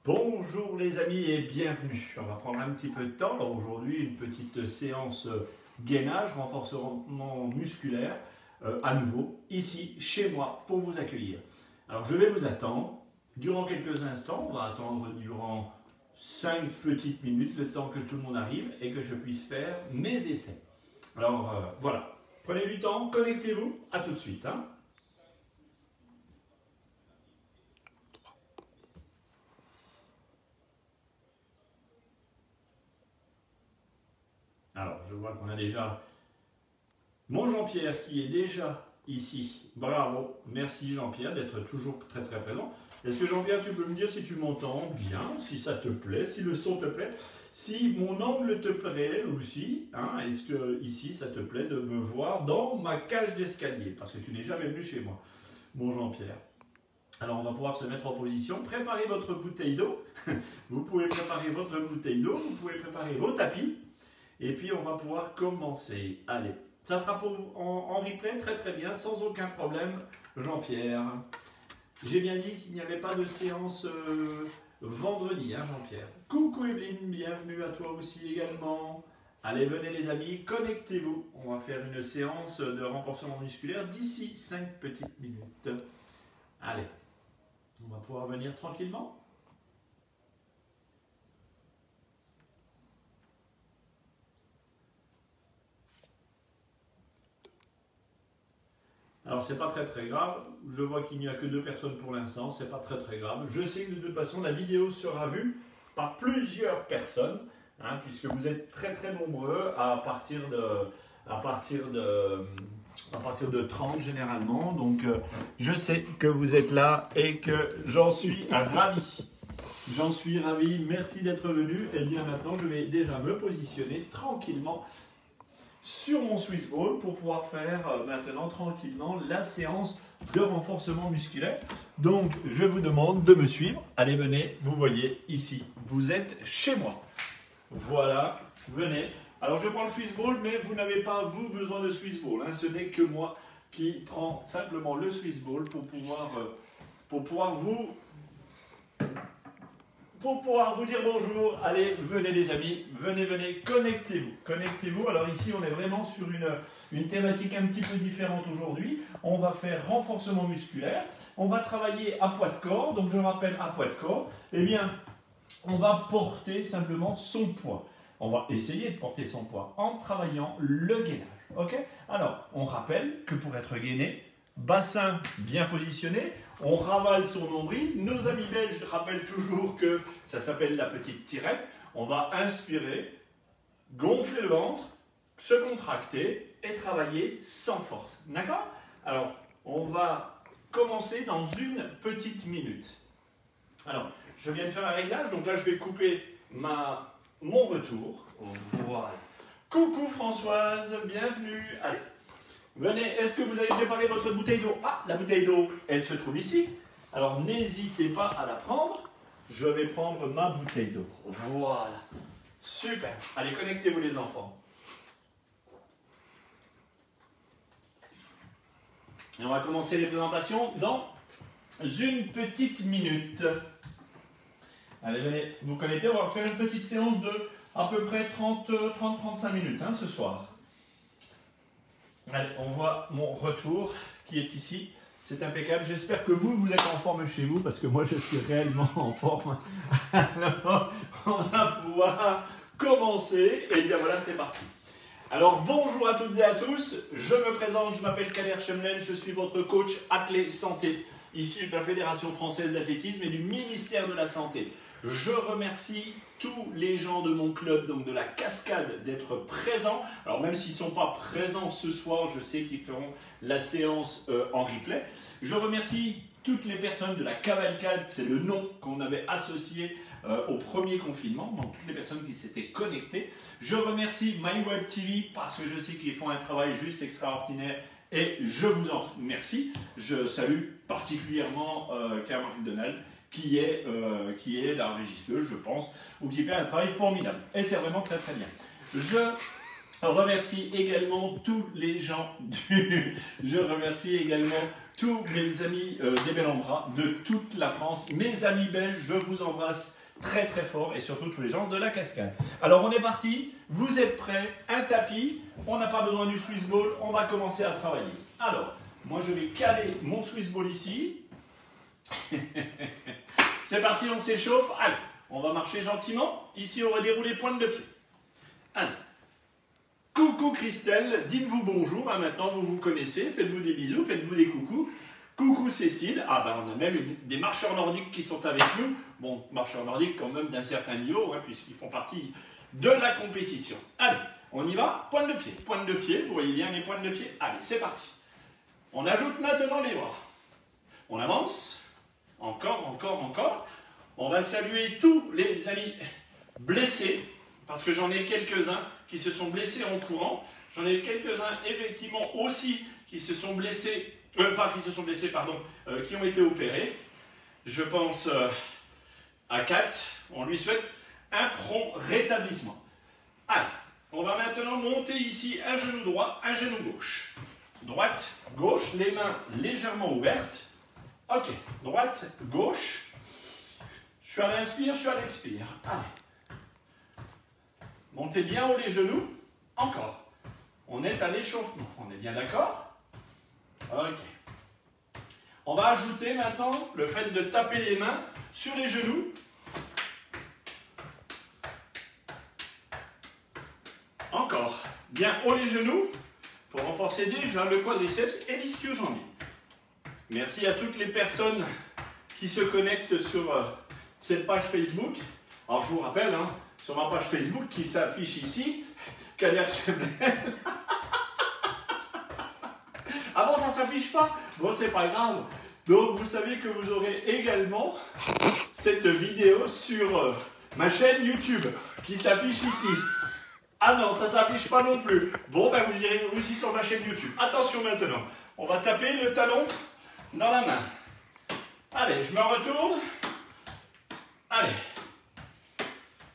Bonjour les amis et bienvenue. On va prendre un petit peu de temps. Alors aujourd'hui, une petite séance gainage, renforcement musculaire, à nouveau, ici, chez moi, pour vous accueillir. Alors je vais vous attendre durant quelques instants. On va attendre durant 5 petites minutes, le temps que tout le monde arrive et que je puisse faire mes essais. Alors voilà, prenez du temps, connectez-vous, à tout de suite. Alors, je vois qu'on a déjà mon Jean-Pierre qui est déjà ici. Bravo, merci Jean-Pierre d'être toujours très très présent. Est-ce que Jean-Pierre, tu peux me dire si tu m'entends bien, si ça te plaît, si le son te plaît, si mon angle te plaît aussi, est-ce que ici ça te plaît de me voir dans ma cage d'escalier, parce que tu n'es jamais venu chez moi, mon Jean-Pierre. Alors on va pouvoir se mettre en position, préparez votre bouteille d'eau, vous pouvez préparer votre bouteille d'eau, vous pouvez préparer vos tapis, et puis on va pouvoir commencer. Allez, ça sera en replay très très bien, sans aucun problème, Jean-Pierre. J'ai bien dit qu'il n'y avait pas de séance vendredi, Jean-Pierre. Coucou Evelyne, bienvenue à toi aussi également. Allez, venez les amis, connectez-vous. On va faire une séance de renforcement musculaire d'ici 5 petites minutes. Allez, on va pouvoir venir tranquillement. Alors c'est pas très très grave, je vois qu'il n'y a que 2 personnes pour l'instant, c'est pas très très grave. Je sais que de toute façon la vidéo sera vue par plusieurs personnes, puisque vous êtes très très nombreux à partir de 30 généralement. Donc je sais que vous êtes là et que j'en suis ravi. J'en suis ravi, merci d'être venu. Et bien maintenant je vais déjà me positionner tranquillement sur mon Swiss Ball pour pouvoir faire maintenant tranquillement la séance de renforcement musculaire. Donc je vous demande de me suivre. Allez, venez, vous voyez ici, vous êtes chez moi. Voilà, venez. Alors je prends le Swiss Ball, mais vous n'avez pas vous besoin de Swiss Ball. Ce n'est que moi qui prends simplement le Swiss Ball pour pouvoir vous dire bonjour. Allez, venez les amis, venez, connectez-vous. Connectez-vous. Alors ici, on est vraiment sur une thématique un petit peu différente aujourd'hui. On va faire renforcement musculaire. On va travailler à poids de corps. Donc je rappelle, à poids de corps, eh bien, on va porter simplement son poids. On va essayer de porter son poids en travaillant le gainage. Ok? Alors, on rappelle que pour être gainé, bassin bien positionné, on ravale son nombril. Nos amis belges rappellent toujours que ça s'appelle la petite tirette. On va inspirer, gonfler le ventre, se contracter et travailler sans force. D'accord? Alors, on va commencer dans une petite minute. Alors, je viens de faire un réglage, donc là je vais couper mon retour. Voilà. Coucou Françoise, bienvenue. Allez. Venez, est-ce que vous avez préparé votre bouteille d'eau? Ah, la bouteille d'eau, elle se trouve ici. Alors n'hésitez pas à la prendre. Je vais prendre ma bouteille d'eau. Voilà. Super. Allez, connectez-vous les enfants. Et on va commencer les présentations dans une petite minute. Allez, venez, vous connectez. On va faire une petite séance de à peu près 30-35 minutes ce soir. Allez, on voit mon retour qui est ici. C'est impeccable. J'espère que vous êtes en forme chez vous parce que moi, je suis réellement en forme. Alors, on va pouvoir commencer. Et bien voilà, c'est parti. Alors, bonjour à toutes et à tous. Je me présente, je m'appelle Kader Chemlen. Je suis votre coach Athlé Santé, issu de la Fédération Française d'Athlétisme et du ministère de la Santé. Je remercie tous les gens de mon club, donc de la Cascade, d'être présents. Alors même s'ils ne sont pas présents ce soir, je sais qu'ils feront la séance en replay. Je remercie toutes les personnes de la Cavalcade, c'est le nom qu'on avait associé au premier confinement, donc toutes les personnes qui s'étaient connectées. Je remercie MyWeb TV parce que je sais qu'ils font un travail juste extraordinaire et je vous en remercie. Je salue particulièrement Claire McDonald, qui est la régisseuse, je pense, ou qui fait un travail formidable. Et c'est vraiment très très bien. Je Je remercie également tous les gens Je remercie également tous mes amis des Bel-en-Bras de toute la France. Mes amis belges, je vous embrasse très très fort et surtout tous les gens de la Cascade. Alors on est parti, vous êtes prêts, un tapis, on n'a pas besoin du Swiss Ball, on va commencer à travailler. Alors, moi je vais caler mon Swiss Ball ici. C'est parti, on s'échauffe. Allez, on va marcher gentiment. Ici on va dérouler pointe de pied. Allez. Coucou Christelle, dites-vous bonjour, maintenant vous vous connaissez, faites-vous des bisous, faites-vous des coucous. Coucou Cécile, ah ben on a même des marcheurs nordiques qui sont avec nous. Bon, marcheurs nordiques quand même d'un certain niveau, hein, puisqu'ils font partie de la compétition. Allez, on y va, pointe de pied, vous voyez bien mes pointes de pied. Allez, c'est parti. On ajoute maintenant les bras. On avance, encore. On va saluer tous les amis blessés, parce que j'en ai quelques-uns qui se sont blessés en courant. J'en ai quelques-uns effectivement aussi qui se sont blessés, qui ont été opérés. Je pense à Kat, on lui souhaite un prompt rétablissement. Allez, on va maintenant monter ici un genou droit, un genou gauche. Droite, gauche, les mains légèrement ouvertes. Ok, droite, gauche. Je suis à l'inspire, je suis à l'expire. Allez. Montez bien haut les genoux. Encore. On est à l'échauffement. On est bien d'accord? Ok. On va ajouter maintenant le fait de taper les mains sur les genoux. Encore. Bien haut les genoux pour renforcer déjà le quadriceps et l'ischio-jambier. Merci à toutes les personnes qui se connectent sur cette page Facebook. Alors je vous rappelle, hein, sur ma page Facebook qui s'affiche ici, Kader Chemel. Ah bon, ça ne s'affiche pas? Bon, c'est pas grave. Donc, vous savez que vous aurez également cette vidéo sur ma chaîne YouTube qui s'affiche ici. Ah non, ça ne s'affiche pas non plus. Bon, ben vous irez aussi sur ma chaîne YouTube. Attention maintenant, on va taper le talon dans la main. Allez, je me retourne. Allez.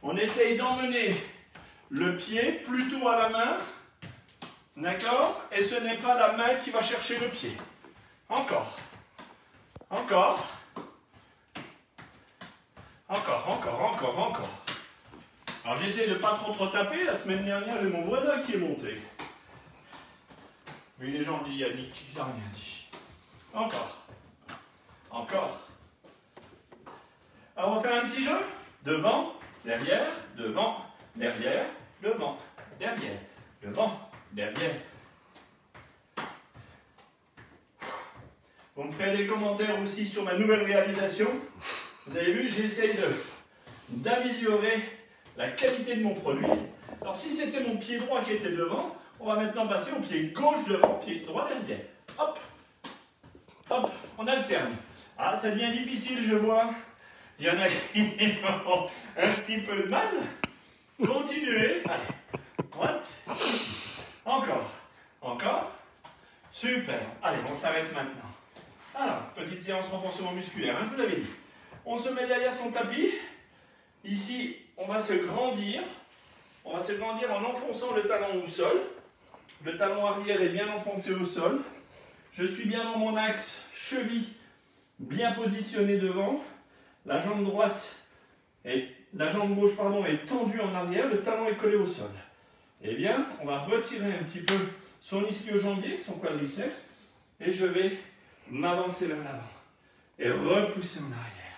On essaye d'emmener le pied plutôt à la main. D'accord? Et ce n'est pas la main qui va chercher le pied. Encore. Encore. Alors j'essaie de ne pas trop taper. La semaine dernière, j'ai mon voisin qui est monté. Mais les gens disent Yannick, il n'a rien dit. Encore. Alors on va faire un petit jeu. Devant, derrière, devant, derrière, devant, derrière, devant, derrière. Vous me ferez des commentaires aussi sur ma nouvelle réalisation. Vous avez vu, j'essaye d'améliorer la qualité de mon produit. Alors si c'était mon pied droit qui était devant, on va maintenant passer au pied gauche devant, pied droit derrière. Hop, hop, on alterne. Ah, ça devient difficile, je vois. Il y en a qui ont un petit peu de mal. Continuez. Allez, droite, ici. Encore. Super. Allez, on s'arrête maintenant. Alors, petite séance renforcement musculaire, hein, je vous l'avais dit. On se met derrière son tapis. Ici, on va se grandir. On va se grandir en enfonçant le talon au sol. Le talon arrière est bien enfoncé au sol. Je suis bien dans mon axe, cheville bien positionnée devant. La jambe gauche est tendue en arrière, le talon est collé au sol. Eh bien, on va retirer un petit peu son ischio-jambier, son quadriceps, et je vais m'avancer vers l'avant et repousser en arrière.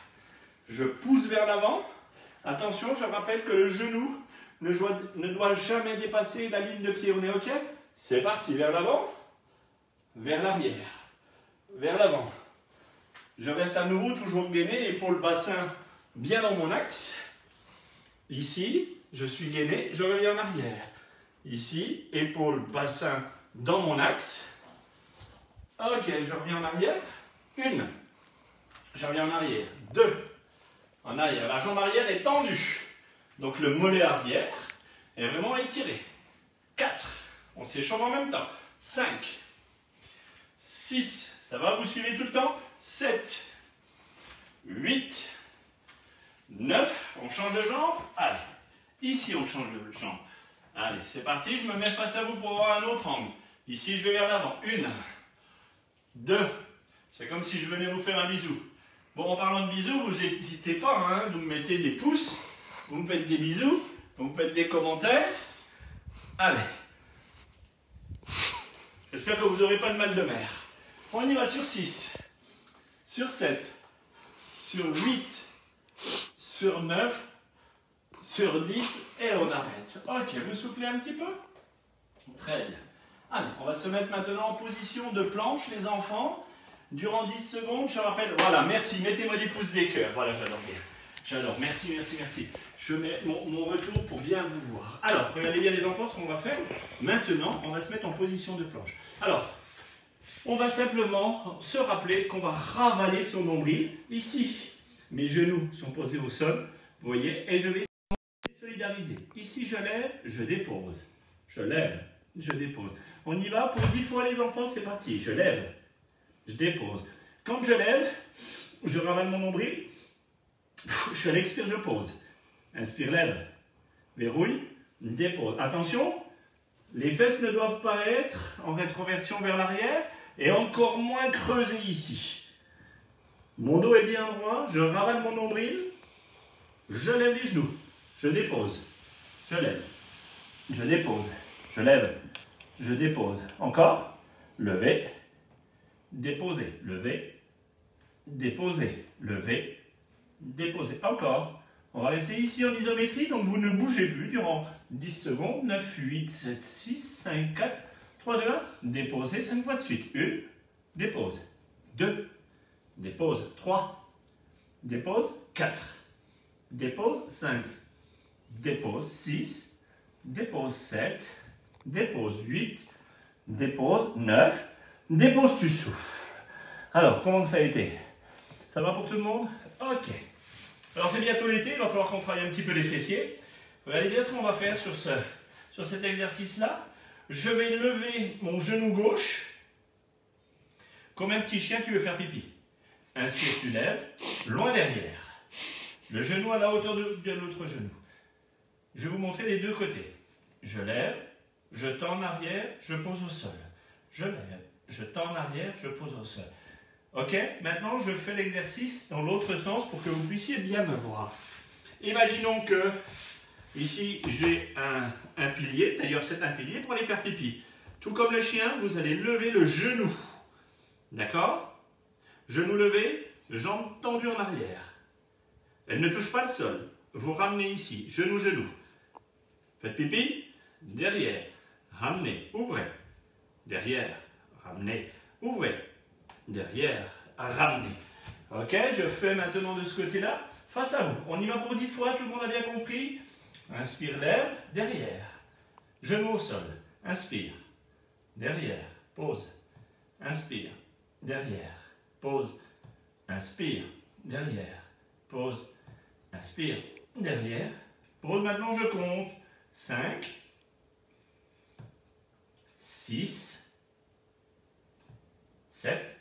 Je pousse vers l'avant. Attention, je rappelle que le genou ne doit jamais dépasser la ligne de pied. On est OK? C'est parti, vers l'avant, vers l'arrière, vers l'avant. Je reste à nouveau toujours gainé, épaule bassin bien dans mon axe. Ici, je suis gainé, je reviens en arrière. Ici, épaule bassin dans mon axe. Ok, je reviens en arrière. 1. Je reviens en arrière. 2. En arrière. La jambe arrière est tendue. Donc le mollet arrière est vraiment étiré. 4. On s'échauffe en même temps. 5. 6. Ça va, vous suivez tout le temps? 7. 8. 9. On change de jambe. Allez. Ici, on change de jambe. Allez, c'est parti, je me mets face à vous pour avoir un autre angle. Ici, je vais vers l'avant. 1, 2. C'est comme si je venais vous faire un bisou. Bon, en parlant de bisous, vous n'hésitez pas, hein, vous me mettez des pouces, vous me faites des bisous, vous me faites des commentaires. Allez. J'espère que vous n'aurez pas de mal de mer. On y va sur 6, sur 7, sur 8, sur 9, sur 10 et on arrête. Ok, vous soufflez un petit peu? Très bien. Allez, on va se mettre maintenant en position de planche, les enfants. Durant 10 secondes, je rappelle, voilà, merci, mettez-moi des pouces des cœurs. Voilà, j'adore bien. J'adore, merci, merci, merci. Je mets mon retour pour bien vous voir. Alors, regardez bien les enfants, ce qu'on va faire. Maintenant, on va se mettre en position de planche. Alors, on va simplement se rappeler qu'on va ravaler son nombril. Ici, mes genoux sont posés au sol, vous voyez, et je vais solidariser. Ici, je lève, je dépose. Je lève, je dépose. On y va pour 10 fois les enfants, c'est parti. Je lève, je dépose. Quand je lève, je ravale mon nombril. Je l'expire, je pose. Inspire, lève. Verrouille, dépose. Attention, les fesses ne doivent pas être en rétroversion vers l'arrière et encore moins creusées ici. Mon dos est bien droit, je ravale mon nombril, je lève les genoux, je dépose, je lève, je dépose, je lève, je dépose. Encore, lever, déposer, lever, déposer, lever, déposer. Encore. On va rester ici en isométrie, donc vous ne bougez plus durant 10 secondes. 9, 8, 7, 6, 5, 4, 3, 2, 1. Déposez 5 fois de suite. 1, dépose. 2, dépose. 3, dépose. 4, dépose. 5, dépose. 6, dépose. 7, dépose. 8, dépose. 9, dépose, tu souffles. Alors, comment ça a été? Ça va pour tout le monde? Ok. Alors c'est bientôt l'été, il va falloir qu'on travaille un petit peu les fessiers. Regardez bien ce qu'on va faire sur cet exercice-là. Je vais lever mon genou gauche comme un petit chien qui veut faire pipi. Inspire, tu lèves, loin derrière. Le genou à la hauteur de l'autre genou. Je vais vous montrer les deux côtés. Je lève, je tends en arrière, je pose au sol. Je lève, je tends en arrière, je pose au sol. Ok, maintenant je fais l'exercice dans l'autre sens pour que vous puissiez bien me voir. Imaginons que ici j'ai un pilier, d'ailleurs c'est un pilier pour aller faire pipi. Tout comme le chien, vous allez lever le genou. D'accord? Genou levé, jambe tendue en arrière. Elle ne touche pas le sol. Vous ramenez ici, genou, genou. Faites pipi, derrière, ramenez, ouvrez. Derrière, ramenez, ouvrez. Derrière, ramenez. Ok, je fais maintenant de ce côté-là, face à vous. On y va pour 10 fois, tout le monde a bien compris. Inspire, lève, derrière. Genou au sol. Inspire, derrière, pose. Inspire, derrière, pose. Inspire, derrière, pose. Inspire, derrière, pose. Maintenant, je compte. 5, 6, 7.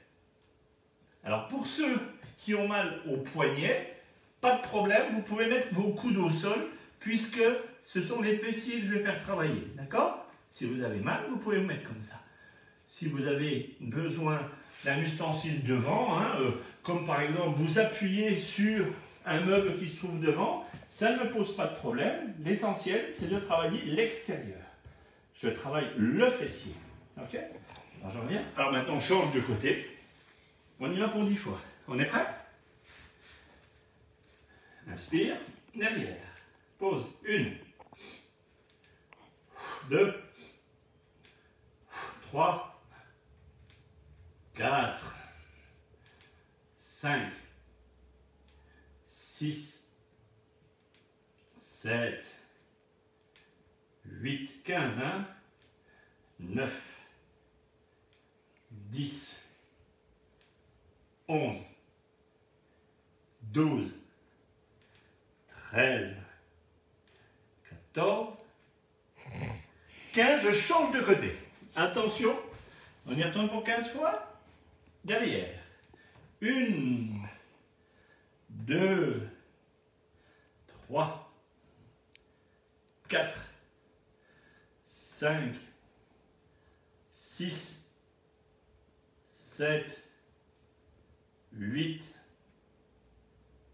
Alors pour ceux qui ont mal au poignet, pas de problème, vous pouvez mettre vos coudes au sol puisque ce sont les fessiers que je vais faire travailler, d'accord? Si vous avez mal, vous pouvez vous mettre comme ça. Si vous avez besoin d'un ustensile devant, comme par exemple vous appuyez sur un meuble qui se trouve devant, ça ne me pose pas de problème. L'essentiel, c'est de travailler l'extérieur. Je travaille le fessier, ok? Alors j'en reviens. Alors maintenant, on change de côté. On y va pour 10 fois. On est prêt? Inspire, derrière. Pose. 1, 2, 3, 4, 5, 6, 7, 8, 15, 9, 10, 11, 12, 13, 14, 15, je change de côté. Attention, on y retourne pour 15 fois. Derrière. 1, 2, 3, 4, 5, 6, 7, 8,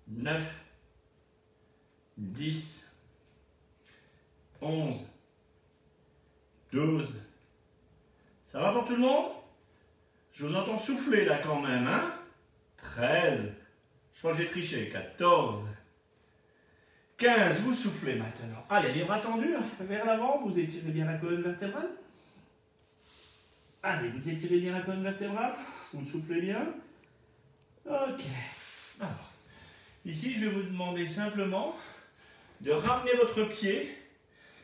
9, 10, 11, 12. Ça va pour tout le monde? Je vous entends souffler là quand même, hein? 13. Je crois que j'ai triché. 14. 15. Vous soufflez maintenant. Allez, les bras tendus vers l'avant. Vous étirez bien la colonne vertébrale. Allez, vous étirez bien la colonne vertébrale. Vous soufflez bien. Ok. Alors, ici, je vais vous demander simplement de ramener votre pied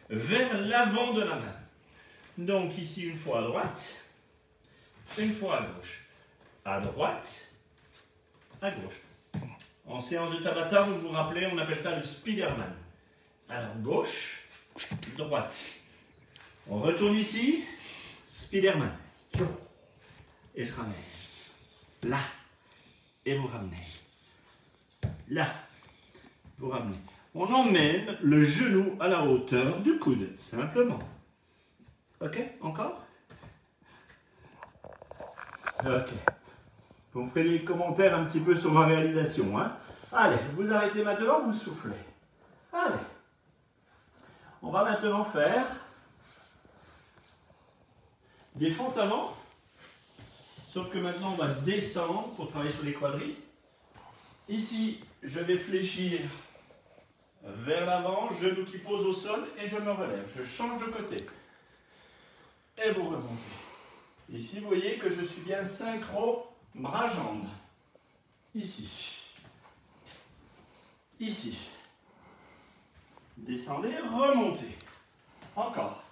vers l'avant de la main. Donc ici, une fois à droite, une fois à gauche. À droite, à gauche. En séance de Tabata, vous vous rappelez, on appelle ça le Spiderman. Alors, gauche, droite. On retourne ici, Spiderman. Et je ramène. Là. Et vous ramenez. Là. Vous ramenez. On emmène le genou à la hauteur du coude, simplement. Ok, encore? Ok. Vous me ferez des commentaires un petit peu sur ma réalisation. Hein? Allez, vous arrêtez maintenant, vous soufflez. Allez. On va maintenant faire des fentes avant. Sauf que maintenant, on va descendre pour travailler sur les quadrilles. Ici, je vais fléchir vers l'avant, genou qui pose au sol et je me relève. Je change de côté. Et vous remontez. Ici, vous voyez que je suis bien synchro bras-jambes. Ici. Ici. Descendez, remontez. Encore.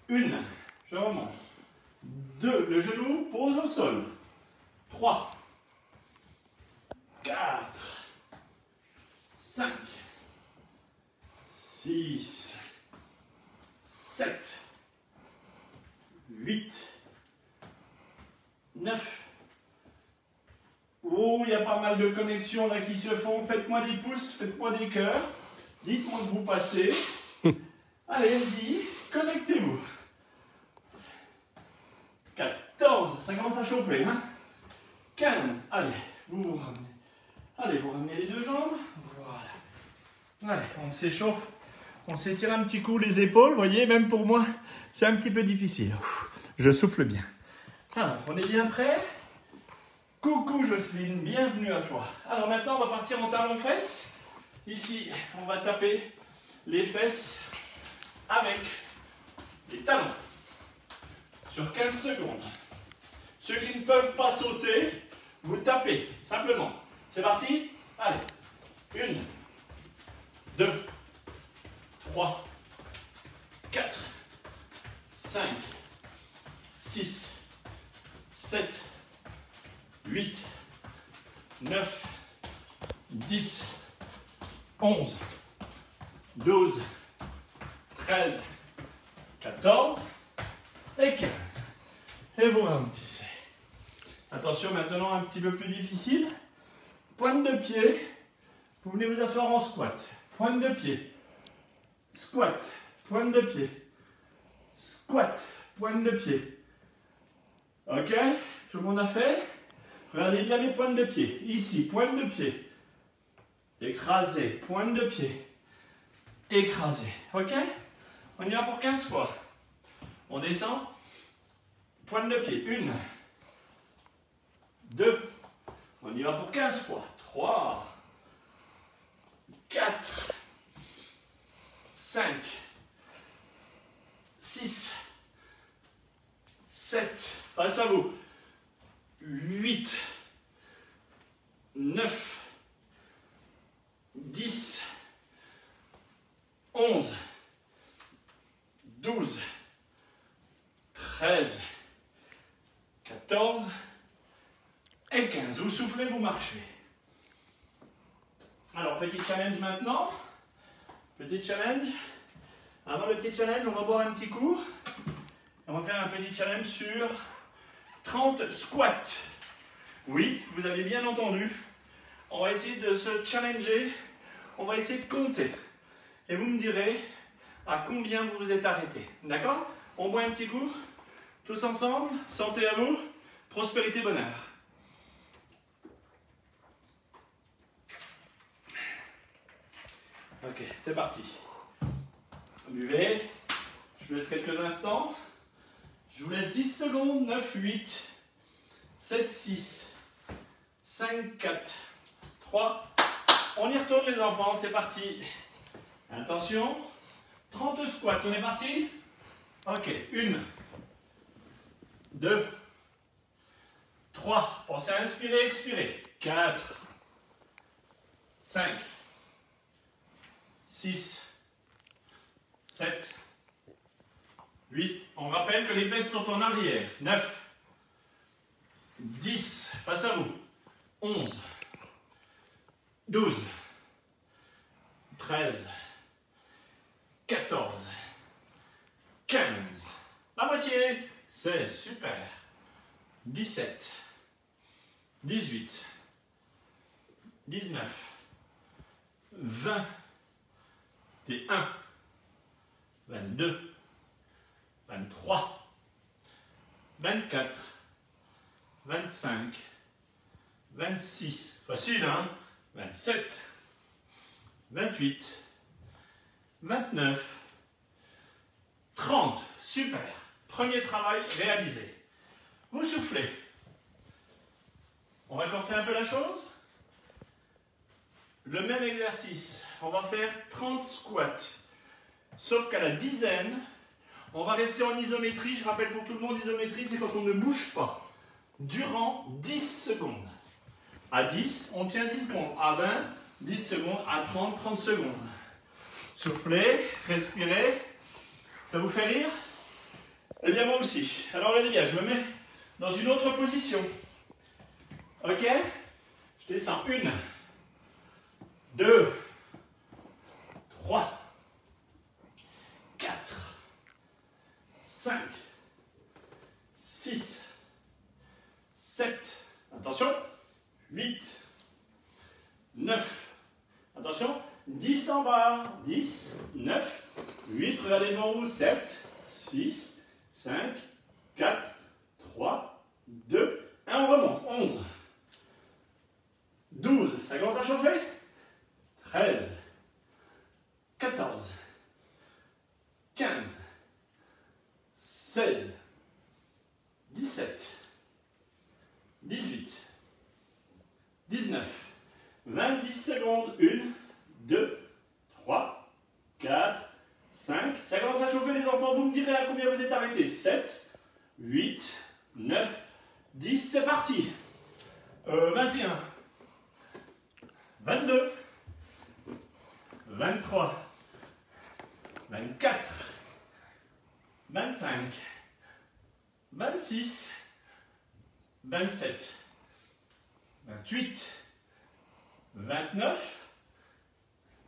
Une, je remonte. 2, le genou pose au sol. 3, 4, 5, 6, 7, 8, 9. Oh, il y a pas mal de connexions là qui se font. Faites-moi des pouces, faites-moi des cœurs. Dites-moi que vous passez. Allez-y, connectez-vous. 14, ça commence à chauffer. Hein? 15, allez, vous vous ramenez. Allez, vous ramenez les deux jambes. Voilà. Allez, on s'échauffe. On s'étire un petit coup les épaules. Vous voyez, même pour moi, c'est un petit peu difficile. Je souffle bien. Alors, on est bien prêt? Coucou Jocelyne, bienvenue à toi. Alors maintenant, on va partir en talons-fesses. Ici, on va taper les fesses avec les talons. Sur 15 secondes. Ceux qui ne peuvent pas sauter, vous tapez, simplement. C'est parti? Allez. 1, 2, 3, 4, 5, 6, 7, 8, 9, 10, 11, 12, 13, 14 et 15. Et vous ralentissez. Attention maintenant un petit peu plus difficile. Pointe de pied. Vous venez vous asseoir en squat. Pointe de pied. Squat. Pointe de pied. Squat. Pointe de pied. Ok? Tout le monde a fait? Regardez bien mes pointes de pied. Ici, pointe de pied. Écrasé. Pointe de pied. Écrasé. Ok? On y va pour 15 fois. On descend. Pointe de pied. 1. 2. On y va pour 15 fois. 3. 4. 5. 6. 7. Face à vous. 8. 9. 10. 11. 12. 13. 14 et 15. Vous soufflez, vous marchez. Alors, petit challenge maintenant. Petit challenge. Avant le petit challenge, on va boire un petit coup. On va faire un petit challenge sur 30 squats. Oui, vous avez bien entendu. On va essayer de se challenger. On va essayer de compter. Et vous me direz à combien vous vous êtes arrêté. D'accord? On boit un petit coup, tous ensemble, santé à vous, prospérité, bonheur. Ok, c'est parti. Buvez, je vous laisse quelques instants. Je vous laisse 10 secondes, 9, 8, 7, 6, 5, 4, 3. On y retourne les enfants, c'est parti. Attention, 30 squats, on est parti? Ok, 1, 2, 3, pensez à inspirer, expirer. 4, 5, 6, 7, 8. On rappelle que les fesses sont en arrière. 9, 10, face à vous. 11, 12, 13, 14, 15. La moitié. C'est super. 17, 18, 19, 20, 21, 22, 23, 24, 25, 26, facile hein, 27, 28, 29, 30, super. Premier travail réalisé. Vous soufflez. On va corser un peu la chose. Le même exercice, on va faire 30 squats. Sauf qu'à la dizaine, on va rester en isométrie. Je rappelle pour tout le monde, isométrie, c'est quand on ne bouge pas. Durant 10 secondes. À 10, on tient 10 secondes. À 20, 10 secondes. À 30, 30 secondes. Soufflez, respirez. Ça vous fait rire? Eh bien, moi aussi. Alors les gars, je me mets dans une autre position. Ok? Je descends. 1, 2, 3, 4, 5, 6, 7, attention, 8, 9, attention, 10 en bas, 10, 9, 8, regardez devant vous, 7, 6, 5, 4, 3, 2, 1, on remonte, 11, 12, ça commence à chauffer, 13, 14, 15, 16, 17, 18, 19, 20, 10 secondes, 1, 2, 3, 4, 5, ça commence à chauffer les enfants, vous me direz à combien vous êtes arrêtés, 7, 8, 9, 10, c'est parti, 21, 22, 23, 24, 25, 26, 27, 28, 29,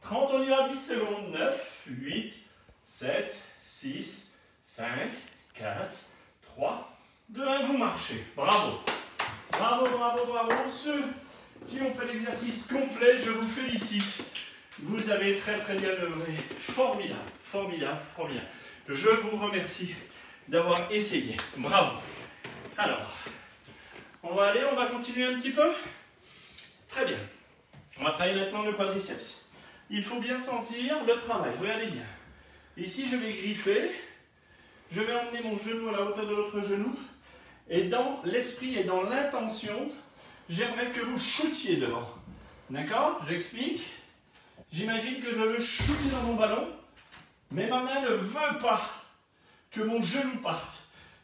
30, on y va, 10 secondes, 9, 8, 7, 6, 5, 4, 3, 2, 1, vous marchez. Bravo. Bravo, bravo, bravo. Ceux qui ont fait l'exercice complet, je vous félicite. Vous avez très très bien œuvré. Formidable, formidable, formidable. Je vous remercie d'avoir essayé. Bravo. Alors, on va continuer un petit peu. Très bien. On va travailler maintenant le quadriceps. Il faut bien sentir le travail. Regardez bien. Ici, je vais griffer. Je vais emmener mon genou à la hauteur de l'autre genou. Et dans l'esprit et dans l'intention, j'aimerais que vous shootiez devant. D'accord? J'explique. J'imagine que je veux shooter dans mon ballon, mais ma main ne veut pas que mon genou parte.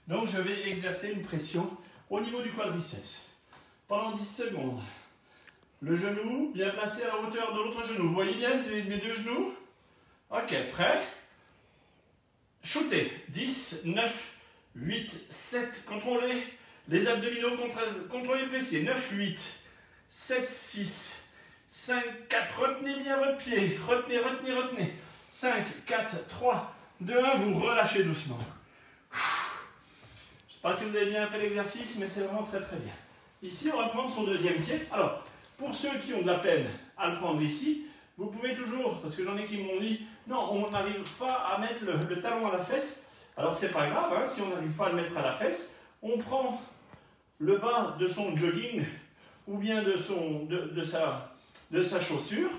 Donc, je vais exercer une pression au niveau du quadriceps. Pendant 10 secondes. Le genou bien placé à la hauteur de l'autre genou. Vous voyez bien mes deux genoux? Ok, prêt? Shootez. 10, 9, 8, 7. Contrôlez les abdominaux, contrôlez le fessier. 9, 8, 7, 6, 5, 4. Retenez bien votre pied. Retenez, retenez, retenez. 5, 4, 3, 2, 1. Vous relâchez doucement. Je ne sais pas si vous avez bien fait l'exercice, mais c'est vraiment très très bien. Ici, on va prendre son deuxième pied. Alors, pour ceux qui ont de la peine à le prendre ici, vous pouvez toujours, parce que j'en ai qui m'ont dit, non, on n'arrive pas à mettre le talon à la fesse. Alors c'est pas grave, hein, si on n'arrive pas à le mettre à la fesse, on prend le bas de son jogging ou bien de sa chaussure.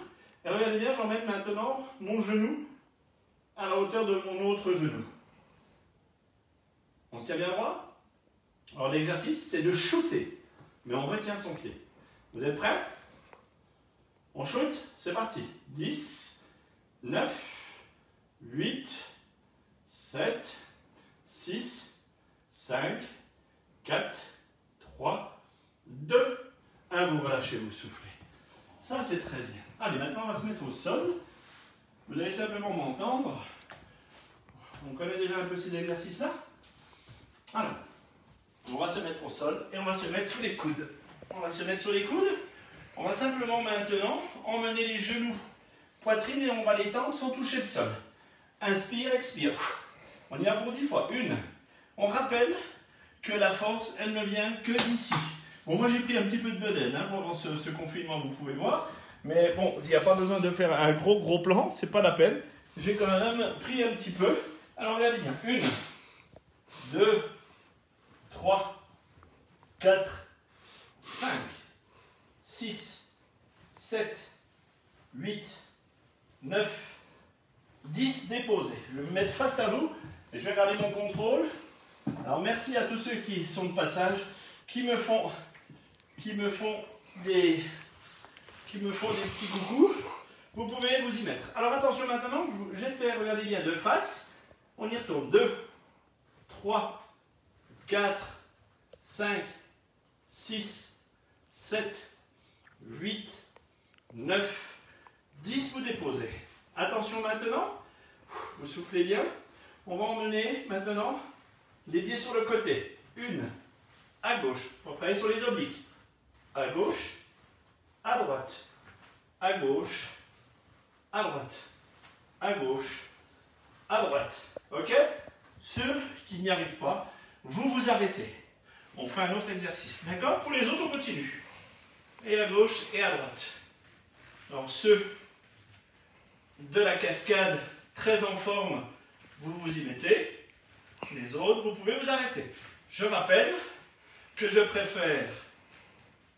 Et regardez bien, j'emmène maintenant mon genou à la hauteur de mon autre genou. On se tient bien droit? Alors l'exercice, c'est de shooter, mais on retient son pied. Vous êtes prêts? On shoot, c'est parti. 10, 9, 8, 7, 6, 5, 4, 3, 2, 1. Vous relâchez, vous soufflez. Ça, c'est très bien. Allez, maintenant, on va se mettre au sol. Vous allez simplement m'entendre. On connaît déjà un peu ces exercices-là? Alors, on va se mettre au sol et on va se mettre sous les coudes. On va se mettre sur les coudes. On va simplement maintenant emmener les genoux, poitrine, et on va les tendre sans toucher le sol. Inspire, expire. On y va pour 10 fois. 1. On rappelle que la force, elle ne vient que d'ici. Bon, moi j'ai pris un petit peu de bedaine hein, pendant ce confinement, vous pouvez voir. Mais bon, il n'y a pas besoin de faire un gros plan, c'est pas la peine. J'ai quand même pris un petit peu. Alors regardez bien. 1, 2, 3, 4, 5, 6, 7, 8, 9, 10, déposés. Je vais me mettre face à vous et je vais garder mon contrôle. Alors merci à tous ceux qui sont de passage, qui me font des petits coucous. Vous pouvez vous y mettre. Alors attention maintenant, vous jetez, regardez bien, de face. On y retourne. 2, 3, 4, 5, 6, 7, 8, 9, 10, vous déposez. Attention maintenant, vous soufflez bien. On va emmener maintenant les pieds sur le côté. 1, à gauche, pour travailler sur les obliques. À gauche, à droite, à gauche, à droite, à gauche, à droite. Ok? Ceux qui n'y arrivent pas, vous vous arrêtez. On fait un autre exercice. D'accord? Pour les autres, on continue. Et à gauche et à droite. Alors ceux de la cascade très en forme, vous vous y mettez. Les autres, vous pouvez vous arrêter. Je rappelle que je préfère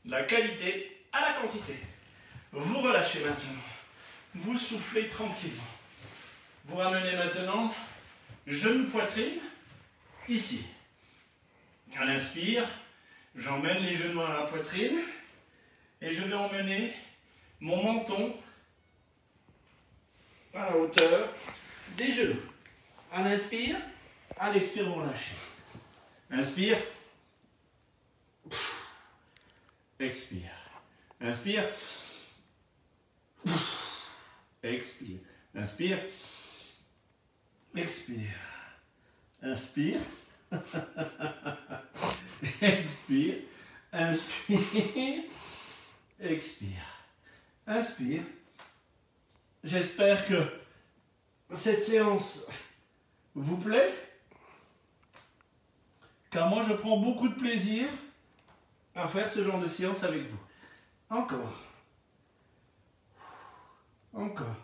la qualité à la quantité. Vous relâchez maintenant. Vous soufflez tranquillement. Vous ramenez maintenant genou poitrine ici. À l'inspire, j'emmène les genoux à la poitrine et je vais emmener mon menton à la hauteur des genoux. À l'inspire, à l'expire, vous relâchez. Inspire. Expire. Inspire. Expire. Inspire. Expire. Inspire. Expire. Inspire. Expire. Inspire. J'espère que cette séance vous plaît, car moi je prends beaucoup de plaisir à faire ce genre de séance avec vous. Encore. Encore.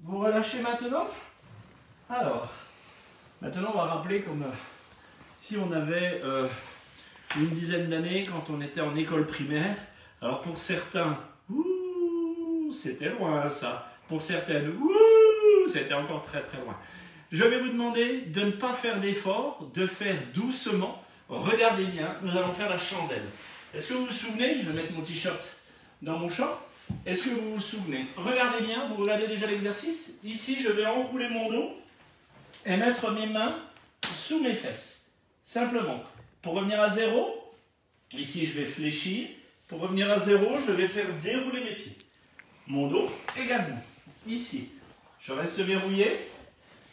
Vous relâchez maintenant? Alors, maintenant on va rappeler comme si on avait une dizaine d'années quand on était en école primaire. Alors pour certains, c'était loin ça. Pour certaines, c'était encore très très loin. Je vais vous demander de ne pas faire d'effort, de faire doucement. Regardez bien, nous allons faire la chandelle. Est-ce que vous vous souvenez? Je vais mettre mon t-shirt dans mon short. Est-ce que vous vous souvenez? Regardez bien, vous regardez déjà l'exercice. Ici, je vais enrouler mon dos et mettre mes mains sous mes fesses. Simplement. Pour revenir à zéro, ici, je vais fléchir. Pour revenir à zéro, je vais faire dérouler mes pieds. Mon dos également. Ici, je reste verrouillé.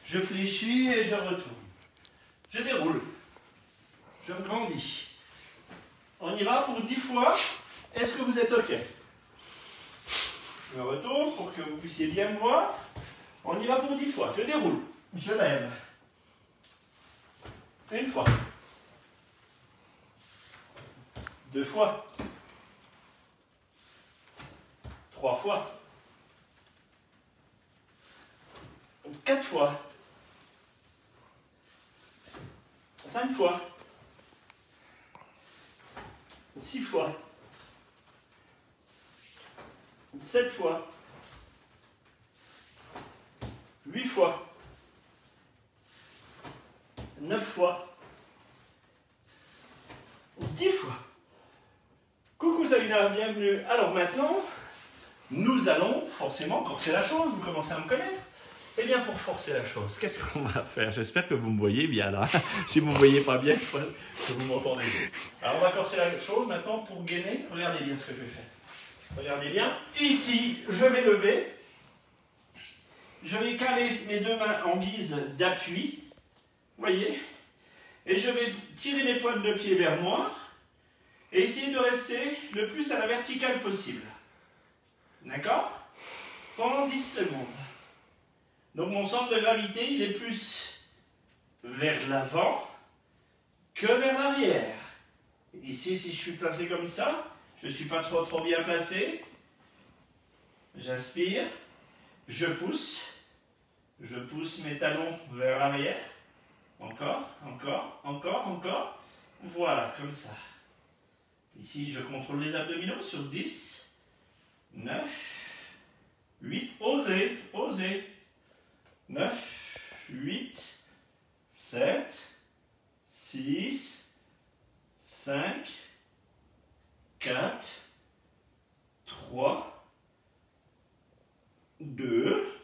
Je fléchis et je retourne. Je déroule. Je me grandis. On y va pour 10 fois. Est-ce que vous êtes OK? Je me retourne pour que vous puissiez bien me voir. On y va pour 10 fois. Je déroule. Je lève. Une fois. 2 fois. 3 fois. 4 fois. 5 fois. 6 fois. 7 fois. 8 fois. 9 fois. 10 fois. Coucou Sabina, bienvenue. Alors maintenant, nous allons forcément corser la chose, vous commencez à me connaître. Eh bien pour forcer la chose, qu'est-ce qu'on va faire? J'espère que vous me voyez bien là. Si vous ne me voyez pas bien, je pense que vous m'entendez bien. Alors on va corser la chose maintenant pour gainer. Regardez bien ce que je vais faire. Regardez bien. Ici, je vais lever. Je vais caler mes deux mains en guise d'appui. Vous voyez? Et je vais tirer mes pointes de pied vers moi. Et essayer de rester le plus à la verticale possible. D'accord? Pendant 10 secondes. Donc mon centre de gravité, il est plus vers l'avant que vers l'arrière. Ici, si je suis placé comme ça, je ne suis pas trop bien placé. J'aspire, je pousse mes talons vers l'arrière. Encore, encore, encore, encore. Voilà, comme ça. Ici, je contrôle les abdominaux sur 10, 9, 8, osez, osez. 9, 8, 7, 6, 5, 4, 3, 2,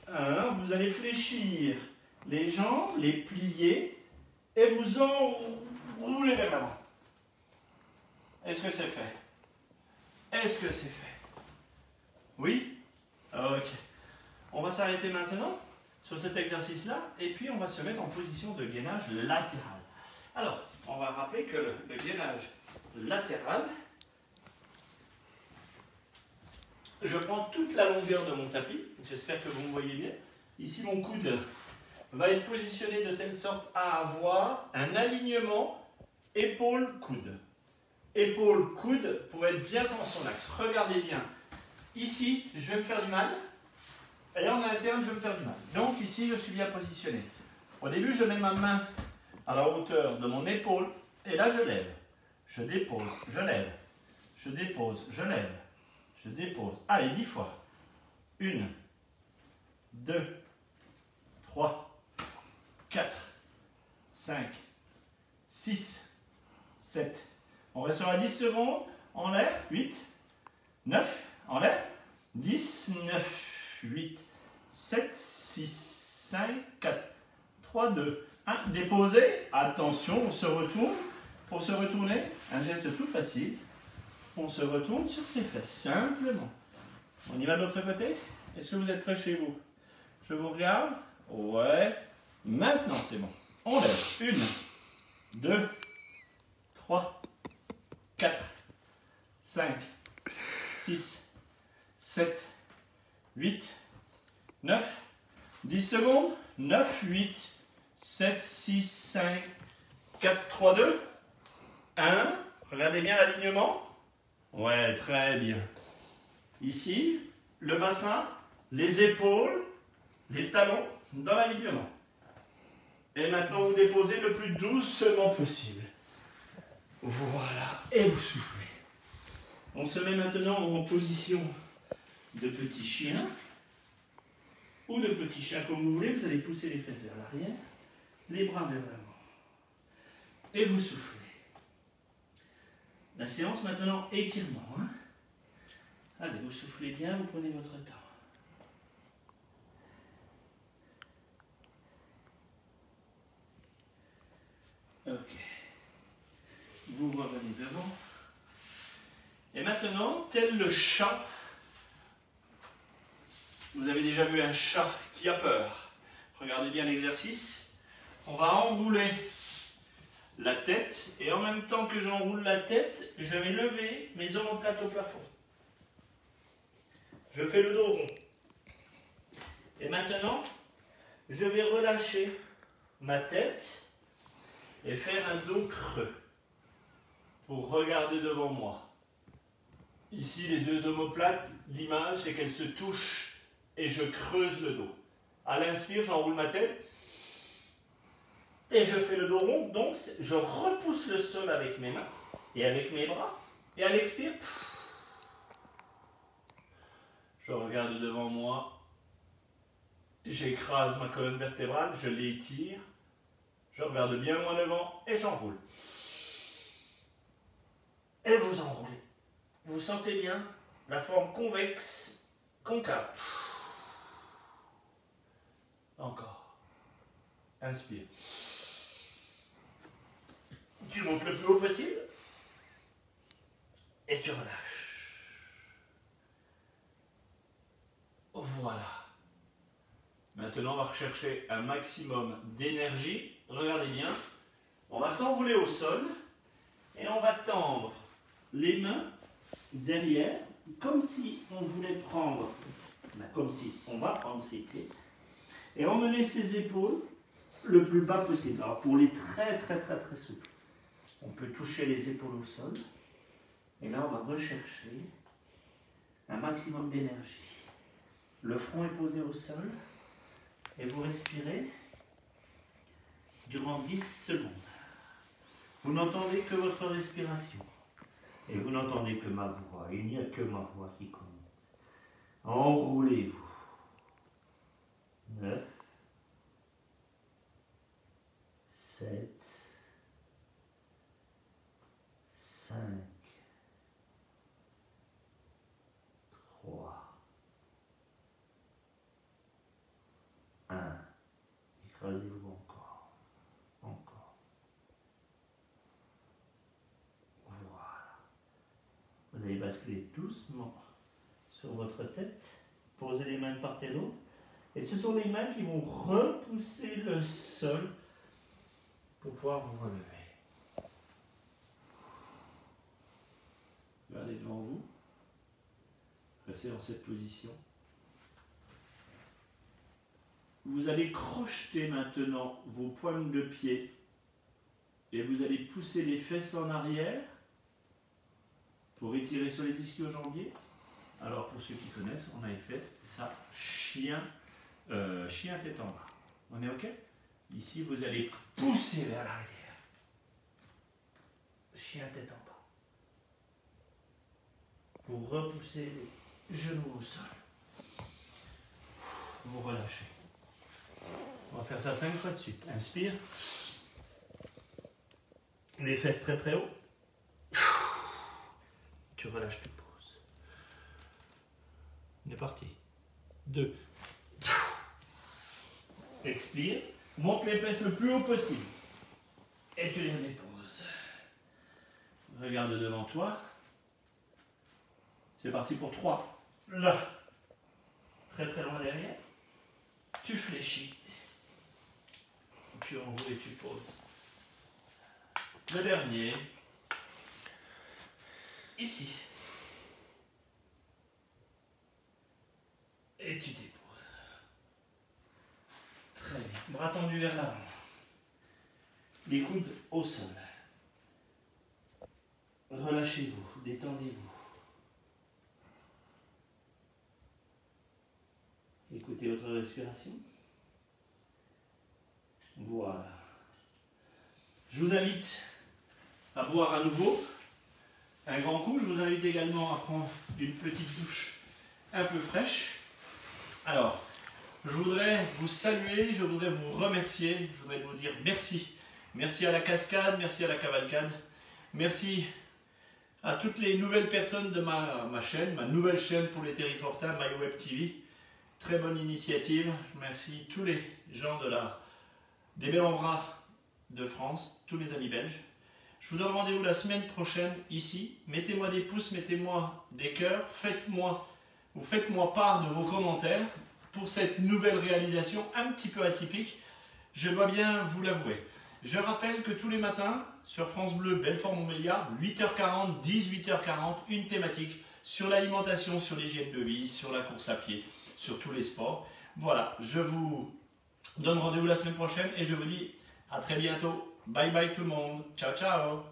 1. Vous allez fléchir les jambes, les plier et vous enrouler vers l'avant. Est-ce que c'est fait? Est-ce que c'est fait? Oui? Ok. On va s'arrêter maintenant sur cet exercice-là et puis on va se mettre en position de gainage latéral. Alors, on va rappeler que le gainage latéral, je prends toute la longueur de mon tapis, j'espère que vous me voyez bien. Ici, mon coude va être positionné de telle sorte à avoir un alignement épaule-coude. Épaule-coude pour être bien dans son axe. Regardez bien. Ici, je vais me faire du mal. Et en interne, je vais me faire du mal. Donc ici, je suis bien positionné. Au début, je mets ma main à la hauteur de mon épaule. Et là, je lève. Je dépose, je lève. Je dépose, je lève. Je dépose. Allez, 10 fois. 1, 2, 3, 4, 5, 6, 7. On restera 10 secondes en l'air. 8, 9, en l'air. 10, 9, 8, 7, 6, 5, 4, 3, 2, 1. Déposez. Attention, on se retourne. Pour se retourner, un geste tout facile. On se retourne sur ses fesses, simplement. On y va de l'autre côté? Est-ce que vous êtes prêts chez vous? Je vous regarde. Ouais. Maintenant, c'est bon. On lève. 1, 2, 3, 4, 5, 6, 7, 8, 9, 10 secondes. 9, 8, 7, 6, 5, 4, 3, 2, 1. Regardez bien l'alignement. Ouais, très bien. Ici, le bassin, les épaules, les talons dans l'alignement. Et maintenant, vous déposez le plus doucement possible. Voilà. Et vous soufflez. On se met maintenant en position de petit chien. Ou de petit chien, comme vous voulez. Vous allez pousser les fesses vers l'arrière, les bras vers l'avant. Et vous soufflez. La séance maintenant, étirement. Hein? Allez, vous soufflez bien, vous prenez votre temps. Ok. Vous revenez devant. Et maintenant, tel le chat, vous avez déjà vu un chat qui a peur. Regardez bien l'exercice. On va enrouler la tête et en même temps que j'enroule la tête, je vais lever mes omoplates au plafond. Je fais le dos rond. Et maintenant, je vais relâcher ma tête et faire un dos creux pour regarder devant moi. Ici, les deux omoplates, l'image, c'est qu'elles se touchent et je creuse le dos. À l'inspire, j'enroule ma tête. Et je fais le dos rond, donc je repousse le sol avec mes mains et avec mes bras. Et à l'expire, je regarde devant moi, j'écrase ma colonne vertébrale, je l'étire, je regarde bien loin devant et j'enroule. Et vous enroulez. Vous sentez bien la forme convexe, concave. Encore. Inspire. Tu montes le plus haut possible et tu relâches. Voilà. Maintenant, on va rechercher un maximum d'énergie. Regardez bien. On va s'enrouler au sol et on va tendre les mains derrière, comme si on voulait prendre, comme si on va prendre ses pieds et emmener ses épaules le plus bas possible. Alors pour les très souples, on peut toucher les épaules au sol et là on va rechercher un maximum d'énergie. Le front est posé au sol et vous respirez durant 10 secondes. Vous n'entendez que votre respiration et vous n'entendez que ma voix. Il n'y a que ma voix qui compte. Enroulez-vous. 9, 7, 5, 3, 1. Écrasez-vous encore. Encore. Voilà. Vous allez basculer doucement sur votre tête. Posez les mains de part et d'autre. Et ce sont les mains qui vont repousser le sol pour pouvoir vous relever. Regardez devant vous. Restez dans cette position. Vous allez crocheter maintenant vos pointes de pied et vous allez pousser les fesses en arrière pour étirer sur les ischio-jambiers. Alors pour ceux qui connaissent, on avait fait ça chien tête en bas. On est OK? Ici, vous allez pousser vers l'arrière. Chien tête en bas. Vous repoussez les genoux au sol. Vous relâchez. On va faire ça 5 fois de suite. Inspire. Les fesses très haut. Tu relâches, tu poses. On est parti. 2. Expire. Monte les fesses le plus haut possible. Et tu les déposes. Regarde devant toi. C'est parti pour 3. Là. Très loin derrière. Tu fléchis. Tu enroules et tu poses. Le dernier. Ici. Et tu déposes. Très bien. Bras tendus vers l'avant. Les coudes au sol. Relâchez-vous, détendez-vous. Écoutez votre respiration. Voilà. Je vous invite à boire à nouveau un grand coup. Je vous invite également à prendre une petite douche un peu fraîche. Alors, je voudrais vous saluer, je voudrais vous remercier, je voudrais vous dire merci. Merci à la cascade, merci à la cavalcade, merci à toutes les nouvelles personnes de ma chaîne, ma nouvelle chaîne pour les Terrifortins, MyWeb TV. Très bonne initiative. Je remercie tous les gens des Bel-en-Bras de France, tous mes amis belges. Je vous donne rendez-vous la semaine prochaine ici. Mettez-moi des pouces, mettez-moi des cœurs, faites-moi part de vos commentaires pour cette nouvelle réalisation un petit peu atypique. Je dois bien vous l'avouer. Je rappelle que tous les matins, sur France Bleu, Belfort-Montbéliard, 8h40, 18h40, une thématique sur l'alimentation, sur l'hygiène de vie, sur la course à pied, sur tous les sports. Voilà, je vous donne rendez-vous la semaine prochaine et je vous dis à très bientôt. Bye bye tout le monde. Ciao, ciao.